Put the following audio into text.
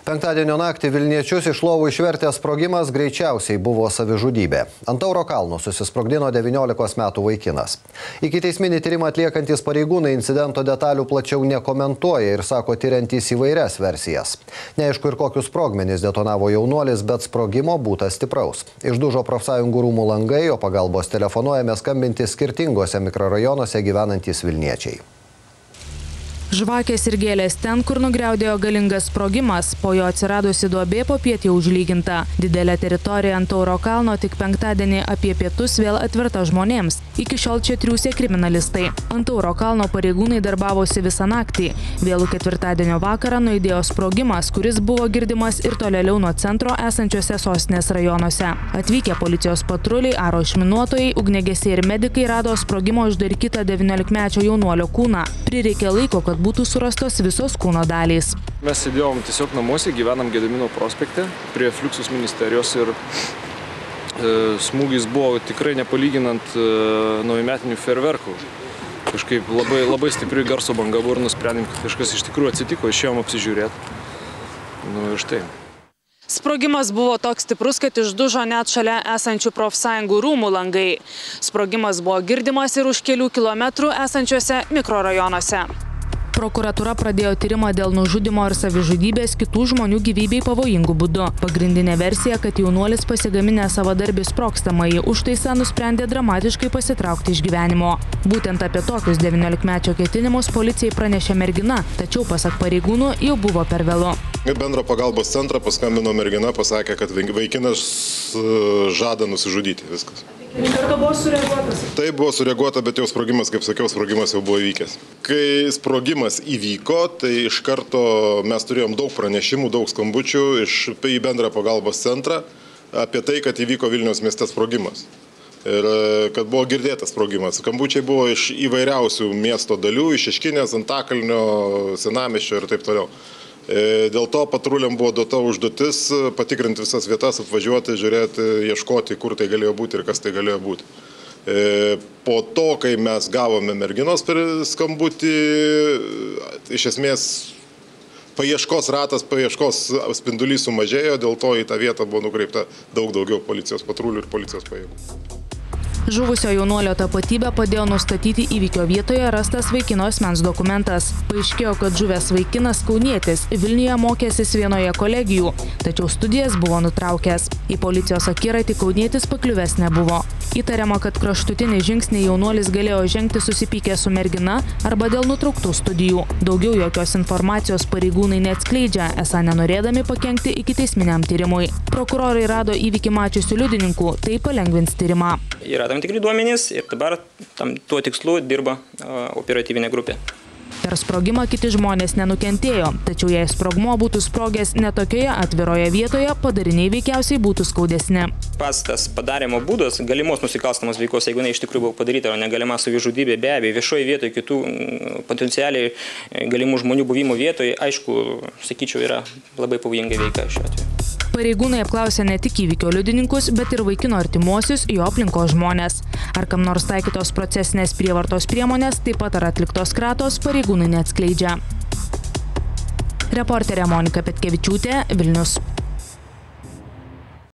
Penktadienio naktį Vilniečius iš lovų išvertęs sprogimas greičiausiai buvo savižudybė. Ant Tauro kalno susisprogdino 19 metų vaikinas. Ikiteisminį tyrimą atliekantis pareigūnai incidento detalių plačiau nekomentuoja ir sako tiriantys įvairias versijas. Neaišku ir kokius sprogmenis detonavo jaunuolis, bet sprogimo būta stipraus. Išdužo profsąjungų rūmų langai, o pagalbos telefonu ėmė skambinti skirtingose mikrorajonuose gyvenantys vilniečiai. Žvakės ir gėlės ten, kur nugriaudėjo galingas sprogimas, po jo atsiradusi duobė popiet jau užlyginta. Didelė teritorija ant Tauro kalno tik penktadienį apie pietus vėl atverta žmonėms. Iki šiol čia triūsė kriminalistai. Ant Tauro kalno pareigūnai darbavosi visą naktį. Vėlų ketvirtadienio vakarą nuaidėjo sprogimas, kuris buvo girdimas ir tolėliau nuo centro esančiose sostinės rajonuose. Atvykę policijos patruliai, aro išminuotojai, ugniagesiai ir medikai rado sprogimo uždarkytą 19-mečio jaunuolio kūną. Prireikė laiko, kad būtų surastos visos kūno dalys. Mes sėdėjom tiesiog namuose, gyvenam Gedimino prospekte prie Fluxus ministerijos ir smūgis buvo tikrai nepalyginant naujametinių fejerverkų. Kažkaip labai stipri garso banga buvo ir nusprendėm, kad kažkas iš tikrųjų atsitiko, išėjom apsižiūrėti. Nu ir štai. Sprogimas buvo toks stiprus, kad išdužo net šalia esančių profsąjungų rūmų langai. Sprogimas buvo girdimas ir už kelių kilometrų esančiuose mikrorajonuose. Prokuratūra pradėjo tyrimą dėl nužudymo ir savižudybės kitų žmonių gyvybei pavojingų būdu. Pagrindinė versija, kad jaunuolis pasigaminę savadarbį sprogstamąjį užtaisą nusprendė dramatiškai pasitraukti iš gyvenimo. Būtent apie tokius 19-mečio ketinimus policijai pranešė mergina, tačiau pasak pareigūnų jau buvo per vėlu. Bendro pagalbos centrą paskambino mergina, pasakė, kad vaikinas žada nusižudyti. Viskas. Iš karto buvo sureaguotas? Tai buvo sureaguota, bet jau sprogimas, kaip sakiau, sprogimas jau buvo įvykęs. Kai sprogimas įvyko, tai iš karto mes turėjom daug pranešimų, daug skambučių į bendrą pagalbos centrą apie tai, kad įvyko Vilniaus mieste sprogimas. Ir kad buvo girdėtas sprogimas. Skambučiai buvo iš įvairiausių miesto dalių, iš Šeškinės, Antakalnio, Senamiesčio ir taip toliau. Dėl to patruliam buvo duota užduotis patikrinti visas vietas, apvažiuoti, žiūrėti, ieškoti, kur tai galėjo būti ir kas tai galėjo būti. Po to, kai mes gavome merginos per skambutį, iš esmės paieškos ratas, paieškos spindulys sumažėjo, dėl to į tą vietą buvo nukreipta daug daugiau policijos patrulių ir policijos pajėgų. Žuvusio jaunuolio tapatybę padėjo nustatyti įvykio vietoje rastas vaikino asmens dokumentas. Paaiškėjo, kad žuvęs vaikinas kaunietis Vilniuje mokėsis vienoje kolegijų, tačiau studijas buvo nutraukęs. Į policijos akiratį kaunietis pakliuvęs nebuvo. Įtariama, kad kraštutinį žingsnį jaunuolis galėjo žengti susipykę su mergina arba dėl nutrauktų studijų. Daugiau jokios informacijos pareigūnai neatskleidžia, esą nenorėdami pakenkti ikiteisminiam tyrimui. Prokurorai rado įvykį mačiusių liudininkų, tai palengvins tyrimą. Yra tam tikri duomenys ir dabar tuo tikslu dirba operatyvinė grupė. Per sprogimą kiti žmonės nenukentėjo, tačiau jei sprogmuo būtų sprogęs netokioje atviroje vietoje, padariniai veikiausiai būtų skaudesni. Pats tas padarimo būdas, galimos nusikalstamos veikos, jeigu ne iš tikrųjų buvo padaryta, o negalima savižudybė, be abejo, viešoje vietoje kitų potencialiai galimų žmonių buvimo vietoje, aišku, sakyčiau, yra labai pavojinga veika šiuo atveju. Pareigūnai apklausė ne tik įvykio liudininkus, bet ir vaikino artimuosius, jo aplinkos žmonės. Ar kam nors taikytos procesinės prievartos priemonės, taip pat ar atliktos kratos, pareigūnai neatskleidžia. Reporterė Monika Petkevičiūtė, Vilnius.